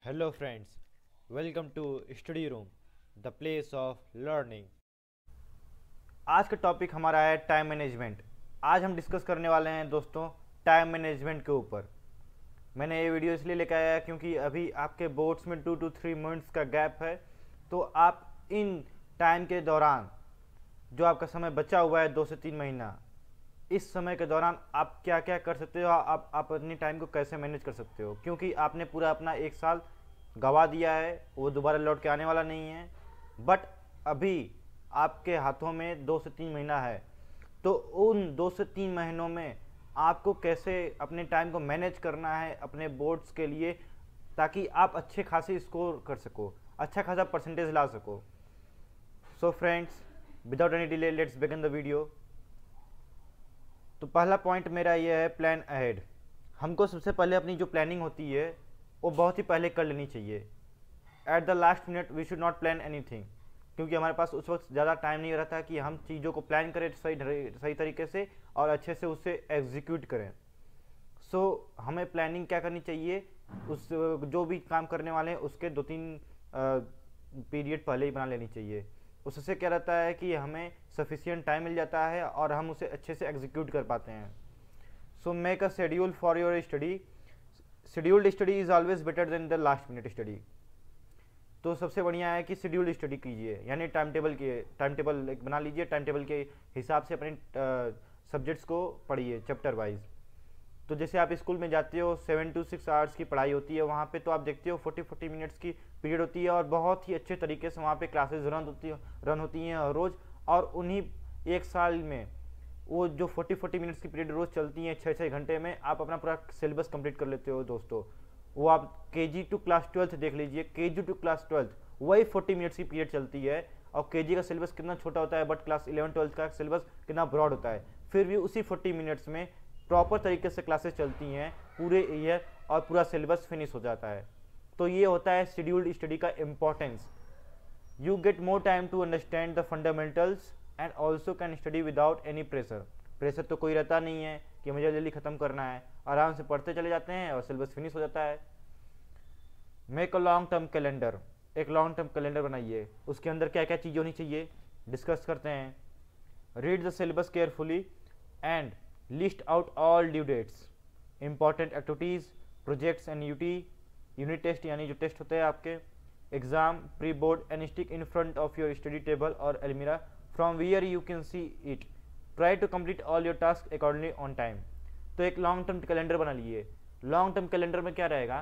Hello friends, welcome to study room, the place of learning. आज का topic हमारा है टाइम मैनेजमेंट। आज हम डिस्कस करने वाले हैं दोस्तों टाइम मैनेजमेंट के ऊपर। मैंने ये वीडियो इसलिए लेकर आया क्योंकि अभी आपके बोर्ड्स में 2 to 3 मंथ्स का गैप है। तो आप इन टाइम के दौरान जो आपका समय बचा हुआ है 2 से 3 महीना, इस समय के दौरान आप क्या क्या कर सकते हो, आप अपनी टाइम को कैसे मैनेज कर सकते हो, क्योंकि आपने पूरा अपना 1 साल गवा दिया है, वो दोबारा लौट के आने वाला नहीं है। बट अभी आपके हाथों में 2 से 3 महीना है। तो उन 2 से 3 महीनों में आपको कैसे अपने टाइम को मैनेज करना है अपने बोर्ड्स के लिए, ताकि आप अच्छे खासे स्कोर कर सको, अच्छा खासा परसेंटेज ला सको। So friends, without any delay let's begin the video. तो पहला पॉइंट मेरा ये है, प्लान अहेड। हमको सबसे पहले अपनी जो प्लानिंग होती है वो बहुत ही पहले कर लेनी चाहिए। At the last minute we should not plan anything, क्योंकि हमारे पास उस वक्त ज़्यादा टाइम नहीं रहता कि हम चीज़ों को प्लान करें सही तरीके से और अच्छे से उसे एग्जीक्यूट करें। सो हमें प्लानिंग क्या करनी चाहिए, उस जो भी काम करने वाले हैं उसके 2-3 पीरियड पहले ही बना लेनी चाहिए। उससे क्या रहता है कि हमें सफिशिएंट टाइम मिल जाता है और हम उसे अच्छे से एग्जीक्यूट कर पाते हैं। So make a schedule for your study. Scheduled study is always better than the last minute study. तो सबसे बढ़िया है कि शेड्यूल्ड स्टडी कीजिए, यानी टाइम टेबल एक बना लीजिए, टाइम टेबल के हिसाब से अपने सब्जेक्ट्स को पढ़िए चैप्टर वाइज। तो जैसे आप स्कूल में जाते हो 7 to 6 आवर्स की पढ़ाई होती है, वहाँ पे तो आप देखते हो 40 मिनट्स की पीरियड होती है और बहुत ही अच्छे तरीके से वहाँ पे क्लासेस रन होती हैं रोज़। और उन्हीं 1 साल में वो जो 40 मिनट्स की पीरियड रोज़ चलती हैं 6-6 घंटे में, आप अपना पूरा सिलेबस कंप्लीट कर लेते हो दोस्तों। वो आप KG to क्लास 12 देख लीजिए, KG to क्लास 12 वही 40 मिनट्स की पीरियड चलती है। और KG का सिलेबस कितना छोटा होता है, बट क्लास 11-12 का सिलेबस कितना ब्रॉड होता है, फिर भी उसी 40 मिनट्स में प्रॉपर तरीके से क्लासेस चलती हैं पूरे ईयर और पूरा सिलेबस फिनिश हो जाता है। तो ये होता है शेड्यूल्ड स्टडी का importance. You get more time to understand the fundamentals and also can study without any pressure. Pressure तो कोई रहता नहीं है कि मुझे जल्दी ख़त्म करना है, आराम से पढ़ते चले जाते हैं और सिलेबस फिनिश हो जाता है। Make a long term calendar. एक लॉन्ग टर्म कैलेंडर बनाइए, उसके अंदर क्या क्या चीज़ होनी चाहिए डिस्कस करते हैं। Read the syllabus carefully and list out all due dates, important activities, projects and unit test, यानी जो टेस्ट होते हैं आपके, exam, pre board, and stick in front of your study table और अलमीरा from where you can see it. Try to complete all your task accordingly on time. तो एक long term calendar बना लीजिए। लॉन्ग टर्म कैलेंडर में क्या रहेगा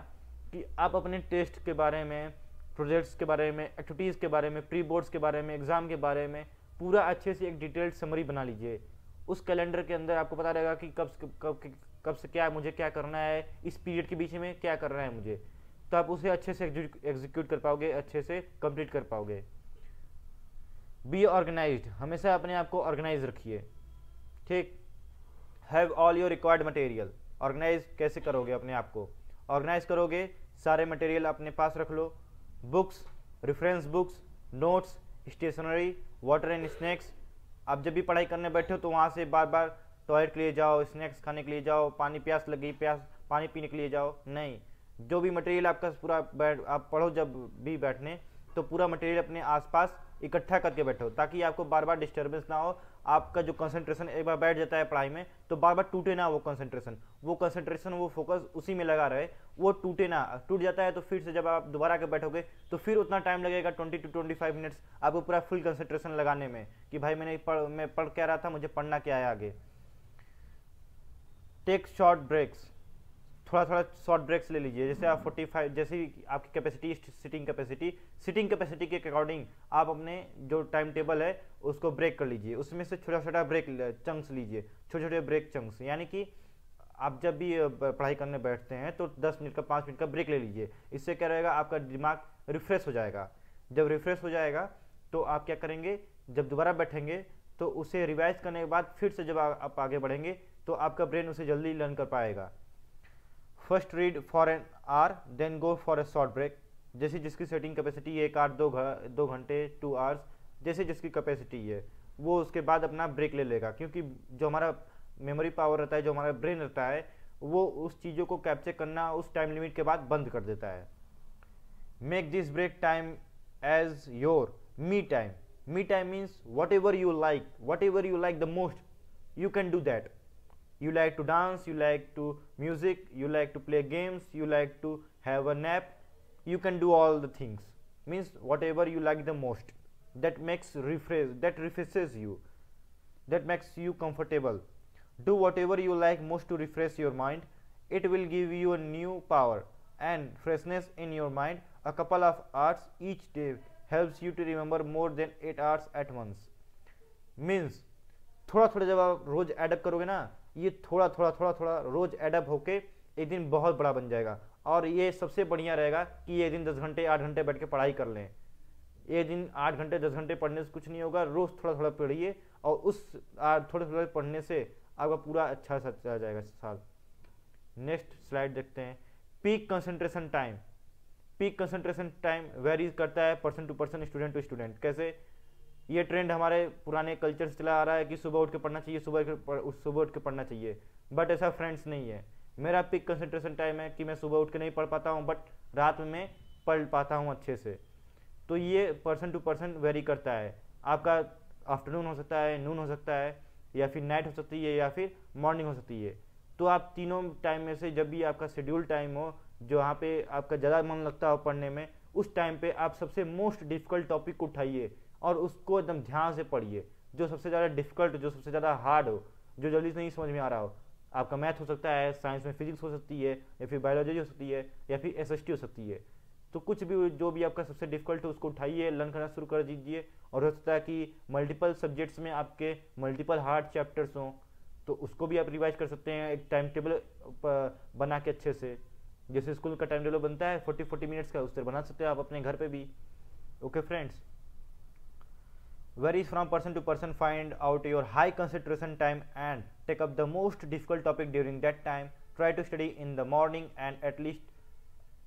कि आप अपने टेस्ट के बारे में, प्रोजेक्ट्स के बारे में, एक्टिविटीज़ के बारे में, प्री बोर्ड्स के बारे में, एग्ज़ाम के बारे में पूरा अच्छे से एक डिटेल्ड समरी बना लीजिए। उस कैलेंडर के अंदर आपको पता रहेगा कि कब से क्या मुझे क्या करना है, इस पीरियड के बीच में क्या करना है मुझे। तो आप उसे अच्छे से एग्जीक्यूट कर पाओगे, अच्छे से कंप्लीट कर पाओगे। बी ऑर्गेनाइज्ड, हमेशा अपने आप को ऑर्गेनाइज रखिए, ठीक। Have all your required material. Organise कैसे करोगे अपने आप को, ऑर्गेनाइज करोगे, सारे मटेरियल अपने पास रख लो, books, reference books, notes, stationery, water and snacks. आप जब भी पढ़ाई करने बैठे हो तो वहाँ से बार बार टॉयलेट के लिए जाओ, स्नैक्स खाने के लिए जाओ, प्यास लगी पानी पीने के लिए जाओ, नहीं। जो भी मटेरियल आपका पूरा आप पढ़ो जब भी बैठने, तो पूरा मटेरियल अपने आसपास इकट्ठा करके बैठो, ताकि आपको बार बार डिस्टर्बेंस ना हो। आपका जो कंसंट्रेशन एक बार बैठ जाता है पढ़ाई में, तो बार बार टूटे ना वो कंसंट्रेशन, वो फोकस उसी में लगा रहे, वो टूटे ना। टूट जाता है तो फिर से जब आप दोबारा के बैठोगे तो फिर उतना टाइम लगेगा 20 to 25 मिनट्स आपको पूरा फुल कंसंट्रेशन लगाने में, कि भाई मैं पढ़ क्या रहा था, मुझे पढ़ना क्या है आगे। टेक शॉर्ट ब्रेक्स, थोड़ा शॉर्ट ब्रेक्स ले लीजिए। जैसे आप 45, जैसे आपकी कैपेसिटी, सिटिंग कैपेसिटी के अकॉर्डिंग आप अपने जो टाइम टेबल है उसको ब्रेक कर लीजिए। उसमें से छोटा ब्रेक चंक्स लीजिए, छोटे ब्रेक चंक्स, यानी कि आप जब भी पढ़ाई करने बैठते हैं तो 10 मिनट का, 5 मिनट का ब्रेक ले लीजिए। इससे क्या रहेगा, आपका दिमाग रिफ्रेश हो जाएगा। जब रिफ्रेश हो जाएगा तो आप क्या करेंगे, जब दोबारा बैठेंगे तो उसे रिवाइज करने के बाद फिर से जब आप आगे बढ़ेंगे तो आपका ब्रेन उसे जल्दी लर्न कर पाएगा। First read for an hour then go for a short break. जैसे जिसकी सेटिंग कैपेसिटी 1 आवर, 2 घंटे, 2 आवर्स, जैसे जिसकी कैपेसिटी है वो उसके बाद अपना ब्रेक ले लेगा, क्योंकि जो हमारा मेमोरी पावर रहता है, जो हमारा ब्रेन रहता है, वो उस चीज़ों को कैप्चर करना उस टाइम लिमिट के बाद बंद कर देता है। Make this break time as your me time. Me time means whatever you like the most, you can do that. You like to dance, you like to music, you like to play games, you like to have a nap, you can do all the things. Means whatever you like the most, that refreshes you, that makes you comfortable. Do whatever you like most to refresh your mind. It will give you a new power and freshness in your mind. A couple of hours each day helps you to remember more than 8 hours at once. Means थोड़ा थोड़ा जब आप रोज add up करोगे ना, ये थोड़ा थोड़ा थोड़ा थोड़ा रोज एडअप होके एक दिन बहुत बड़ा बन जाएगा। और ये सबसे बढ़िया रहेगा कि एक दिन 10 घंटे 8 घंटे बैठ के पढ़ाई कर लें। एक दिन 8 घंटे 10 घंटे पढ़ने से कुछ नहीं होगा, रोज थोड़ा थोड़ा पढ़िए और उस थोड़े थोड़े पढ़ने से आपका पूरा अच्छा सा चला जाएगा साल। नेक्स्ट स्लाइड देखते हैं। Peak concentration time. Peak concentration time vary करता है person to person, student to student. कैसे? ये ट्रेंड हमारे पुराने कल्चर से चला आ रहा है कि सुबह उठ के पढ़ना चाहिए, सुबह उठ के पढ़ना चाहिए, बट ऐसा फ्रेंड्स नहीं है। मेरा पीक कंसंट्रेशन टाइम है कि मैं सुबह उठ के नहीं पढ़ पाता हूँ, बट रात में पढ़ पाता हूँ अच्छे से। तो ये पर्सन टू पर्सन वेरी करता है। आपका आफ्टरनून हो सकता है, नून हो सकता है, या फिर नाइट हो सकती है, या फिर मॉर्निंग हो सकती है। तो आप तीनों टाइम में से जब भी आपका शेड्यूल टाइम हो, जहाँ पे आपका ज़्यादा मन लगता हो पढ़ने में, उस टाइम पे आप सबसे मोस्ट डिफिकल्ट टॉपिक को उठाइए और उसको एकदम ध्यान से पढ़िए। जो सबसे ज़्यादा डिफिकल्ट, जो सबसे ज़्यादा हार्ड हो, जो जल्दी से नहीं समझ में आ रहा हो। आपका मैथ हो सकता है, साइंस में फिजिक्स हो सकती है, या फिर बायोलॉजी हो सकती है, या फिर एसएसटी हो सकती है। तो कुछ भी जो भी आपका सबसे डिफिकल्ट हो उसको उठाइए, लर्न करना शुरू कर दीजिए। और हो सकता है कि मल्टीपल सब्जेक्ट्स में आपके मल्टीपल हार्ड चैप्टर्स हों, तो उसको भी आप रिवाइज कर सकते हैं एक टाइम टेबल बना के अच्छे से। जैसे स्कूल का टाइम टेबल बनता है 40-40 मिनट्स का, उससे बना सकते हैं आप अपने घर पे भी। Okay friends, varies from person to person. Find out your high concentration time and take up the most difficult topic during that time. Try to study in the morning and at least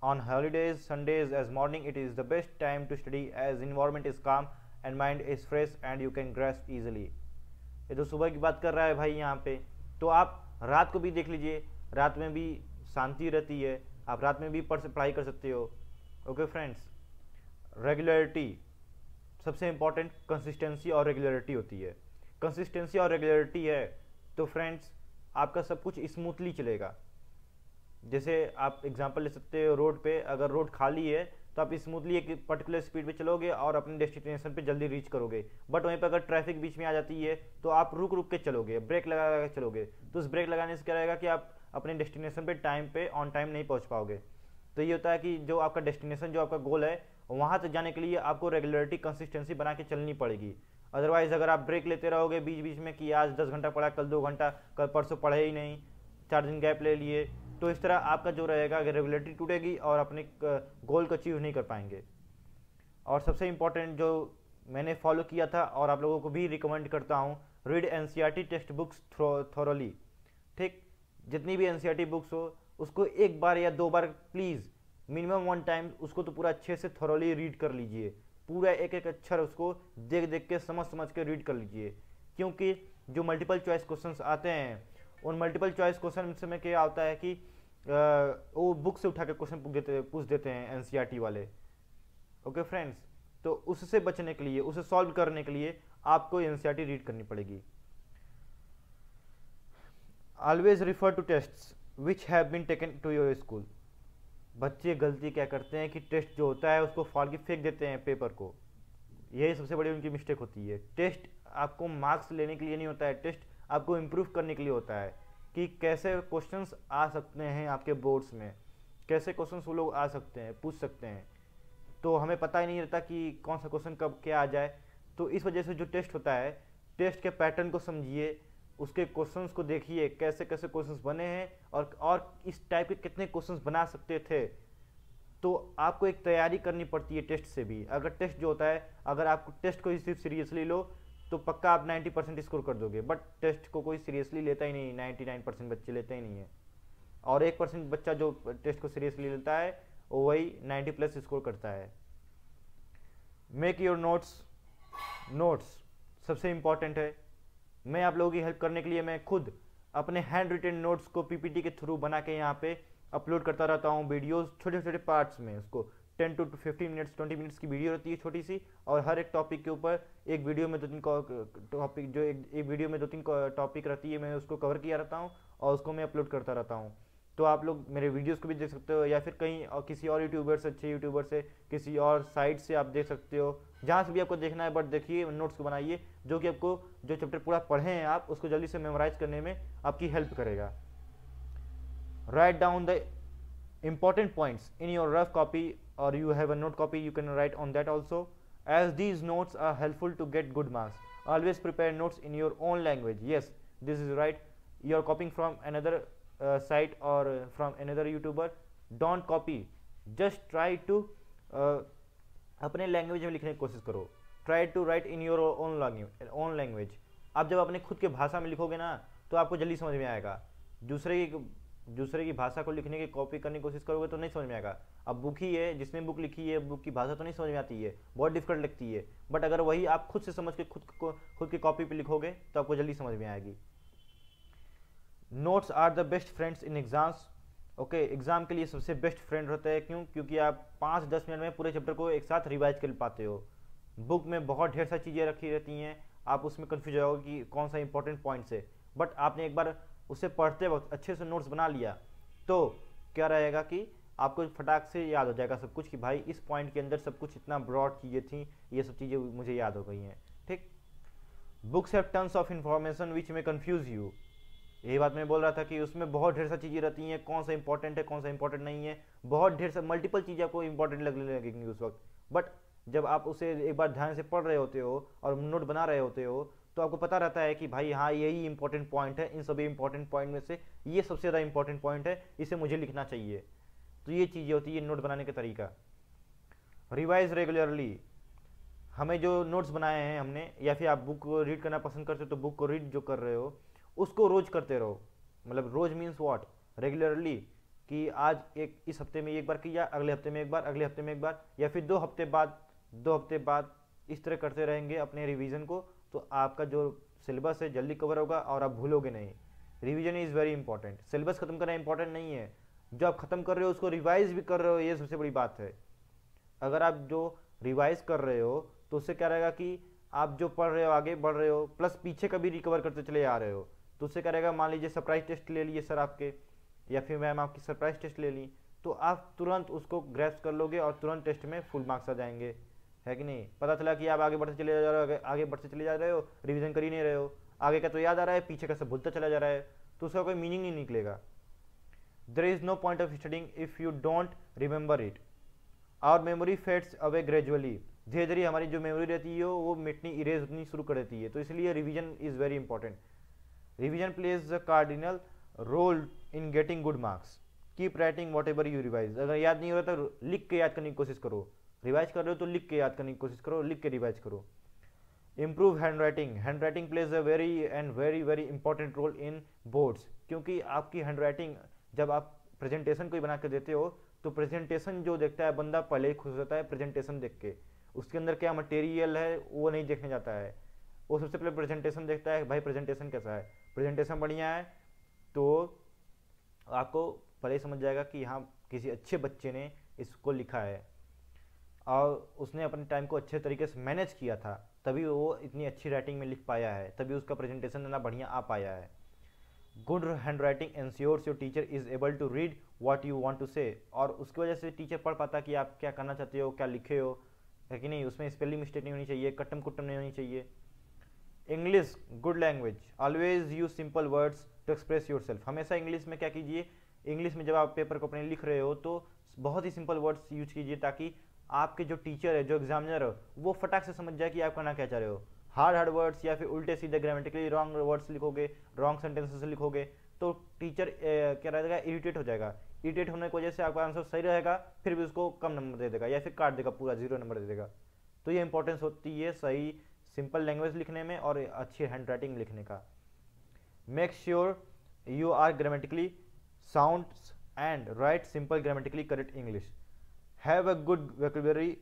on holidays, Sundays, as morning it is the best time to study as environment is calm and mind is fresh and you can grasp easily. ये तो सुबह की बात कर रहा है भाई यहाँ पे। तो आप रात को भी देख लीजिए, रात में भी शांति रहती है, आप रात में भी पढ़ाई कर सकते हो। ओके फ्रेंड्स, रेगुलरिटी सबसे इंपॉर्टेंट कंसिस्टेंसी और रेगुलरिटी होती है। कंसिस्टेंसी और रेगुलरिटी है तो फ्रेंड्स आपका सब कुछ स्मूथली चलेगा। जैसे आप एग्जांपल ले सकते हो, रोड पे अगर रोड खाली है तो आप स्मूथली एक पर्टिकुलर स्पीड पे चलोगे और अपने डेस्टिनेशन पे जल्दी रीच करोगे। बट वहीं पे अगर ट्रैफिक बीच में आ जाती है तो आप रुक रुक के चलोगे, ब्रेक लगा के चलोगे। तो उस ब्रेक लगाने से क्या रहेगा कि आप अपने डेस्टिनेशन पे टाइम पे ऑन टाइम नहीं पहुँच पाओगे। तो ये होता है कि जो आपका डेस्टिनेशन, जो आपका गोल है, वहाँ तक जाने के लिए आपको रेगुलरिटी कंसिस्टेंसी बना के चलनी पड़ेगी। अदरवाइज अगर आप ब्रेक लेते रहोगे बीच बीच में कि आज 10 घंटा पढ़ा, कल 2 घंटा, कल परसों पढ़े ही नहीं, 4 दिन गैप ले लिए, तो इस तरह आपका जो रहेगा रेगुलरिटी टूटेगी और अपने गोल को अचीव नहीं कर पाएंगे। और सबसे इम्पोर्टेंट जो मैंने फॉलो किया था और आप लोगों को भी रिकमेंड करता हूँ, read NCERT text books thoroughly. ठीक, जितनी भी एनसीईआरटी बुक्स हो उसको एक बार या 2 बार प्लीज़, मिनिमम 1 टाइम उसको तो पूरा अच्छे से थोरोली रीड कर लीजिए। पूरा एक एक अक्षर उसको देख देख के समझ के रीड कर लीजिए। क्योंकि जो मल्टीपल चॉइस क्वेश्चंस आते हैं, उन मल्टीपल चॉइस क्वेश्चन में क्या होता है कि वो बुक से उठा के क्वेश्चन पूछ देते हैं एनसीईआरटी वाले। ओके फ्रेंड्स, तो उससे बचने के लिए, उसे सॉल्व करने के लिए आपको एनसीईआरटी रीड करनी पड़ेगी। Always refer to tests which have been taken to your school. बच्चे गलती क्या करते हैं कि टेस्ट जो होता है उसको फाड़ के फेंक देते हैं पेपर को। यही सबसे बड़ी उनकी मिस्टेक होती है। टेस्ट आपको मार्क्स लेने के लिए नहीं होता है, टेस्ट आपको इम्प्रूव करने के लिए होता है कि कैसे क्वेश्चंस आ सकते हैं आपके बोर्ड्स में, कैसे क्वेश्चंस वो लोग आ सकते हैं, पूछ सकते हैं। तो हमें पता ही नहीं रहता कि कौन सा क्वेश्चन कब क्या आ जाए। तो इस वजह से जो टेस्ट होता है, टेस्ट के पैटर्न को समझिए, उसके क्वेश्चंस को देखिए कैसे कैसे क्वेश्चंस बने हैं और इस टाइप के कितने क्वेश्चंस बना सकते थे। तो आपको एक तैयारी करनी पड़ती है टेस्ट से भी। अगर टेस्ट जो होता है, अगर आप टेस्ट को सिर्फ सीरियसली लो तो पक्का आप 90% स्कोर कर दोगे। बट टेस्ट को कोई सीरियसली लेता ही नहीं, 99% बच्चे लेते ही नहीं है। और 1% बच्चा जो टेस्ट को सीरियसली लेता है वो वही 90+ स्कोर करता है। मेक योर नोट्स सबसे इंपॉर्टेंट है। मैं आप लोगों की हेल्प करने के लिए मैं खुद अपने हैंड रिटन नोट्स को पीपीटी के थ्रू बना के यहाँ पे अपलोड करता रहता हूँ वीडियोस, छोटे छोटे पार्ट्स में उसको 10 to 15 मिनट्स 20 मिनट्स की वीडियो रहती है छोटी सी, और हर एक टॉपिक के ऊपर एक वीडियो में 2-3 टॉपिक, जो एक वीडियो में 2-3 टॉपिक रहती है, मैं उसको कवर किया रहता हूँ और उसको मैं अपलोड करता रहता हूँ। तो आप लोग मेरे वीडियोस को भी देख सकते हो, या फिर कहीं और किसी और यूट्यूबर से, अच्छे यूट्यूबर से, किसी और साइट से आप देख सकते हो, जहाँ से भी आपको देखना है, बट देखिए नोट्स को बनाइए, जो कि आपको जो चैप्टर पूरा पढ़े हैं आप उसको जल्दी से मेमोराइज करने में आपकी हेल्प करेगा। Write down the important points in your rough copy, or you have a note copy, you can write on that also, as these notes are helpful to get good marks. Always prepare notes in your own language. Yes, this is right. You are copying from another site or from another YouTuber. Don't copy, just try to अपने language में लिखने की कोशिश करो। Try to write in your own language. आप जब अपने खुद के भाषा में लिखोगे ना तो आपको जल्दी समझ में आएगा। दूसरे की भाषा को लिखने की कॉपी करने की कोशिश करोगे तो नहीं समझ में आएगा। अब बुक ही है, जिसने बुक लिखी है, बुक की भाषा तो नहीं समझ में आती है, बहुत डिफिकल्ट लगती है, बट अगर वही आप खुद से समझ के खुद की कॉपी पे लिखोगे तो आपको जल्दी समझ में आएगी। Notes are the best friends in exams. Okay, exam के लिए सबसे बेस्ट फ्रेंड होता है। क्यों? क्योंकि आप 5-10 मिनट में पूरे चैप्टर को एक साथ रिवाइज कर पाते हो। बुक में बहुत ढेर सारी चीज़ें रखी रहती हैं, आप उसमें कन्फ्यूज हो कि कौन सा इंपॉर्टेंट पॉइंट्स है, बट आपने एक बार उसे पढ़ते वक्त अच्छे से नोट्स बना लिया तो क्या रहेगा कि आपको फटाक से याद हो जाएगा सब कुछ, कि भाई इस पॉइंट के अंदर सब कुछ इतना ब्रॉड चीज़ें थी, ये सब चीज़ें मुझे याद हो गई हैं। ठीक। Books have tons of information which में कन्फ्यूज यू। यही बात मैं बोल रहा था कि उसमें बहुत ढेर सारी चीज़ें रहती हैं, कौन सा इंपॉर्टेंट है कौन सा इंपॉर्टेंट नहीं है, बहुत ढेर सारी मल्टीपल चीज़ें आपको इंपॉर्टेंट लगने लगेंगी उस वक्त। बट जब आप उसे एक बार ध्यान से पढ़ रहे होते हो और नोट बना रहे होते हो तो आपको पता रहता है कि भाई हाँ यही इंपॉर्टेंट पॉइंट है, इन सभी इंपॉर्टेंट पॉइंट में से ये सबसे ज़्यादा इंपॉर्टेंट पॉइंट है, इसे मुझे लिखना चाहिए। तो ये चीज़ें होती है नोट बनाने का तरीका। Revise regularly. हमें जो नोट्स बनाए हैं हमने, या फिर आप बुक को रीड करना पसंद करते हो तो बुक को रीड जो कर रहे हो उसको रोज करते रहो। मतलब रोज मीन्स व्हाट, रेगुलरली, कि आज इस हफ्ते में एक बार किया, अगले हफ्ते में एक बार, अगले हफ्ते में एक बार, या फिर 2 हफ्ते बाद इस तरह करते रहेंगे अपने रिवीजन को, तो आपका जो सिलेबस है जल्दी कवर होगा और आप भूलोगे नहीं। Revision is very important. Syllabus खत्म करना इंपॉर्टेंट नहीं है, जो आप खत्म कर रहे हो उसको रिवाइज भी कर रहे हो, ये सबसे बड़ी बात है। अगर आप जो रिवाइज कर रहे हो तो उससे क्या रहेगा कि आप जो पढ़ रहे हो आगे बढ़ रहे हो, प्लस पीछे का भी रिकवर करते चले आ रहे हो। तो उससे क्या रहेगा, मान लीजिए सरप्राइज टेस्ट ले लिए सर आपके, या फिर मैम आपकी सरप्राइज टेस्ट ले ली, तो आप तुरंत उसको ग्रैस्प कर लोगे और तुरंत टेस्ट में फुल मार्क्स आ जाएंगे, है कि नहीं। पता चला कि आप आगे बढ़ते चले जा रहे हो, आगे बढ़ते चले जा रहे हो, रिवीजन कर ही नहीं रहे हो, आगे का तो याद आ रहा है, पीछे का सब भूलता चला जा रहा है, तो उसका कोई मीनिंग नहीं निकलेगा। There is no point of studying if you don't remember it. Our memory fades away gradually. धीरे धीरे हमारी जो मेमोरी रहती है वो मिटनी, इरेज होनी शुरू कर देती है, तो इसलिए revision is very important. Revision plays the cardinal role in getting good marks. Keep writing whatever you revise. अगर याद नहीं हो रहा तो लिख के याद करने की कोशिश करो, रिवाइज कर रहे हो तो लिख के याद करने की कोशिश करो, लिख के रिवाइज करो। Improve handwriting. Handwriting plays a very very important role in boards, क्योंकि आपकी हैंड राइटिंग, जब आप प्रेजेंटेशन कोई बना के देते हो तो प्रेजेंटेशन जो देखता है बंदा पहले ही खुश होता है प्रेजेंटेशन देख के, उसके अंदर क्या मटेरियल है वो नहीं देखने जाता है, वो सबसे पहले प्रेजेंटेशन देखता है, भाई प्रेजेंटेशन कैसा है, प्रेजेंटेशन बढ़िया है तो आपको पहले ही समझ जाएगा कि हाँ किसी अच्छे बच्चे ने इसको लिखा है और उसने अपने टाइम को अच्छे तरीके से मैनेज किया था, तभी वो इतनी अच्छी राइटिंग में लिख पाया है, तभी उसका प्रेजेंटेशन इतना बढ़िया आ पाया है। Good handwriting ensures your teacher is able to read what you want to say, और उसकी वजह से टीचर पढ़ पाता कि आप क्या करना चाहते हो, क्या लिखे हो, है कि नहीं। उसमें स्पेलिंग मिस्टेक नहीं होनी चाहिए, कट्टम कुट्टम नहीं होनी चाहिए। English good language, always use simple words to express yourself. हमेशा इंग्लिश में क्या कीजिए, इंग्लिश में जब आप पेपर को अपने लिख रहे हो तो बहुत ही सिंपल वर्ड्स यूज कीजिए, ताकि आपके जो टीचर है, जो एग्जामिनर है, वो फटाक से समझ जाए कि आप करना क्या चाह रहे हो। हार्ड वर्ड्स या फिर उल्टे सीधे ग्रामेटिकली रॉन्ग वर्ड्स लिखोगे, रॉन्ग सेंटेंसेस लिखोगे तो टीचर क्या रहेगा, इरिटेट हो जाएगा। इरिटेट होने की वजह से आपका आंसर सही रहेगा, फिर भी उसको कम नंबर दे देगा या फिर काट देगा, पूरा 0 नंबर दे देगा। तो ये इंपॉर्टेंस होती है सही सिंपल लैंग्वेज लिखने में और अच्छी हैंड राइटिंग लिखने का। Make sure you are grammatically sound and write simple grammatically correct English. Have a good vocabulary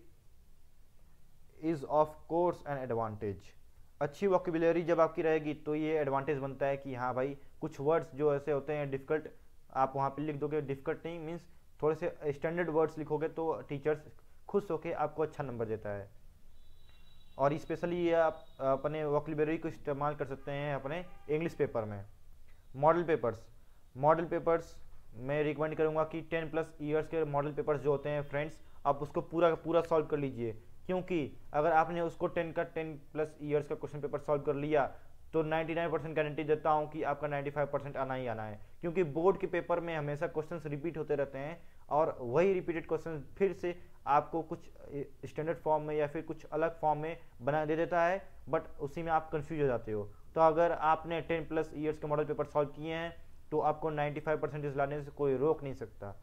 is of course an advantage. अच्छी वोकैबुलरी जब आपकी रहेगी तो ये एडवांटेज बनता है कि हाँ भाई कुछ वर्ड्स जो ऐसे होते हैं डिफिकल्ट, आप वहाँ पे लिख दोगे, डिफिकल्ट नहीं मीन्स थोड़े से स्टैंडर्ड वर्ड्स लिखोगे तो टीचर्स खुश होकर आपको अच्छा नंबर देता है। और स्पेशली ये आप अपने वोकैबुलरी को इस्तेमाल कर सकते हैं अपने इंग्लिश पेपर में। मॉडल पेपर्स मैं रिकमेंड करूँगा कि 10+ ईयर्स के मॉडल पेपर्स जो होते हैं फ्रेंड्स, आप उसको पूरा का पूरा सॉल्व कर लीजिए, क्योंकि अगर आपने उसको 10+ ईयर्स का क्वेश्चन पेपर सॉल्व कर लिया तो 99% गारंटी देता हूँ कि आपका 95% आना ही आना है, क्योंकि बोर्ड के पेपर में हमेशा क्वेश्चंस रिपीट होते रहते हैं और वही रिपीटेड क्वेश्चन फिर से आपको कुछ स्टैंडर्ड फॉर्म में या फिर कुछ अलग फॉर्म में बना दे देता है, बट उसी में आप कंफ्यूज हो जाते हो। तो अगर आपने 10+ ईयर्स के मॉडल पेपर सॉल्व किए हैं तो आपको 95% लाने से कोई रोक नहीं सकता।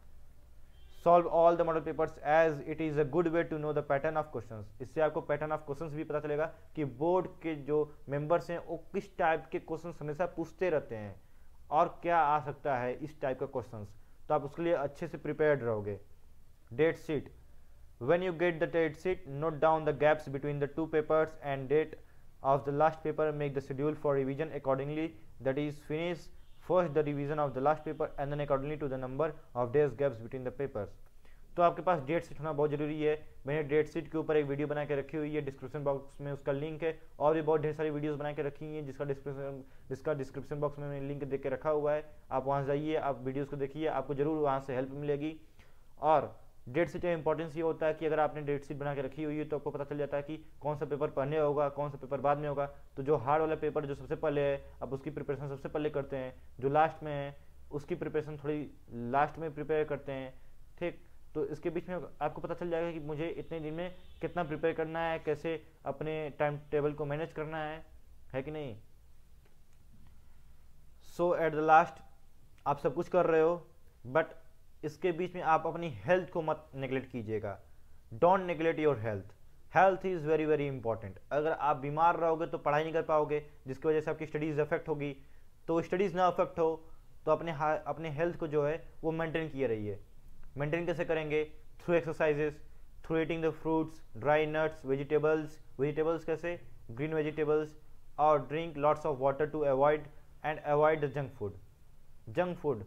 Solve all the model papers as it is a good way to know the pattern of questions. इससे आपको पैटर्न ऑफ क्वेश्चंस भी पता चलेगा कि बोर्ड के जो मेंबर्स हैं वो किस टाइप के क्वेश्चंस हमेशा पूछते रहते हैं और क्या आ सकता है इस टाइप का क्वेश्चंस, तो आप उसके लिए अच्छे से प्रिपेयर्ड रहोगे। Date sheet, when you get the date sheet, note down the gaps between the two papers and date of the last paper. Make the schedule for revision accordingly, that is finish first the revision of the last paper and then accordingly to the number of days gaps between the papers. तो आपके पास date sheet होना बहुत जरूरी है। मैंने date sheet के ऊपर एक वीडियो बना के रखी हुई है, डिस्क्रिप्शन बॉक्स में उसका लिंक है, और भी बहुत ढेर सारी वीडियोस बना के रखी हैं जिसका डिस्क्रिप्शन बॉक्स में मैंने लिंक दे के रखा हुआ है। आप वहाँ जाइए, आप वीडियोस को देखिए, आपको जरूर वहाँ से हेल्प मिलेगी। और डेट शीट का इंपॉर्टेंस ये होता है कि अगर आपने डेट शीट बना के रखी हुई है तो आपको पता चल जाता है कि कौन सा पेपर पहले होगा, कौन सा पेपर बाद में होगा। तो जो हार्ड वाला पेपर जो सबसे पहले है, आप उसकी प्रिपरेशन सबसे पहले करते हैं, जो लास्ट में है उसकी प्रिपरेशन थोड़ी लास्ट में प्रिपेयर करते हैं, ठीक। तो इसके बीच में आपको पता चल जाएगा कि मुझे इतने दिन में कितना प्रिपेयर करना है, कैसे अपने टाइम टेबल को मैनेज करना है कि नहीं। सो एट द लास्ट आप सब कुछ कर रहे हो, बट इसके बीच में आप अपनी हेल्थ को मत नेगलेक्ट कीजिएगा। Don't neglect your health. Health is very very important. अगर आप बीमार रहोगे तो पढ़ाई नहीं कर पाओगे, जिसकी वजह से आपकी स्टडीज़ अफेक्ट होगी। तो स्टडीज़ ना अफेक्ट हो तो अपने हेल्थ को जो है वो मेंटेन किए रहिए। मेंटेन कैसे करेंगे? Through exercises, through eating the fruits, dry nuts, vegetables कैसे? ग्रीन वेजिटेबल्स, और drink lots of water to avoid the junk food.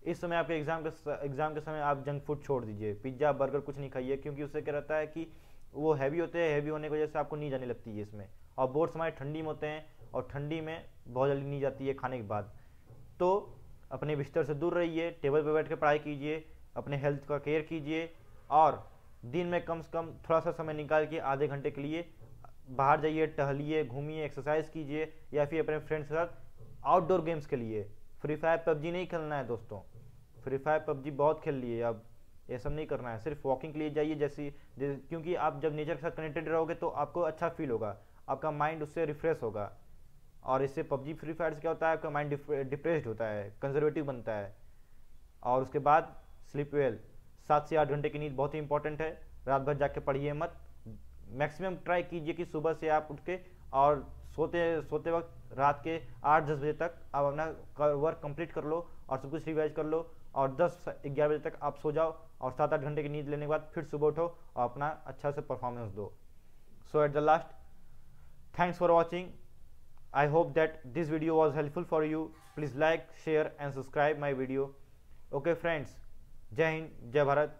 इस समय आपके एग्जाम के समय आप जंक फूड छोड़ दीजिए, पिज्ज़ा बर्गर कुछ नहीं खाइए, क्योंकि उससे क्या रहता है कि वो हैवी होते हैं, हैवी होने की वजह से आपको नींद आने लगती है इसमें। और बोर्ड्स हमारे ठंडी में होते हैं और ठंडी में बहुत जल्दी नींद आती है खाने के बाद। तो अपने बिस्तर से दूर रहिए, टेबल पर बैठ कर पढ़ाई कीजिए, अपने हेल्थ का केयर कीजिए, और दिन में कम से कम थोड़ा सा समय निकाल के आधे घंटे के लिए बाहर जाइए, टहलिए, घूमिए, एक्सरसाइज कीजिए, या फिर अपने फ्रेंड्स के साथ आउटडोर गेम्स खेलिए। फ्री फायर पबजी नहीं खेलना है दोस्तों, फ्री फायर पबजी बहुत खेल लिए, अब ये सब नहीं करना है। सिर्फ वॉकिंग के लिए जाइए, क्योंकि आप जब नेचर के साथ कनेक्टेड रहोगे तो आपको अच्छा फील होगा, आपका माइंड उससे रिफ्रेश होगा। और इससे पबजी फ्री फायर से क्या होता है, आपका माइंड डिप्रेस्ड होता है, कंजर्वेटिव बनता है। और उसके बाद स्लीप वेल, 7 से 8 घंटे की नींद बहुत ही इंपॉर्टेंट है। रात भर जाके पढ़िए मत, मैक्सिमम ट्राई कीजिए कि सुबह से आप उठ के और सोते वक्त रात के 8-10 बजे तक आप अपना वर्क कंप्लीट कर लो और सब कुछ रिवाइज कर लो, और 10-11 बजे तक आप सो जाओ, और 7-8 घंटे की नींद लेने के बाद फिर सुबह उठो और अपना अच्छा से परफॉर्मेंस दो। So at the last, thanks for watching. I hope that this video was helpful for you. Please like, share and subscribe my video. Okay friends, जय हिंद, जय भारत।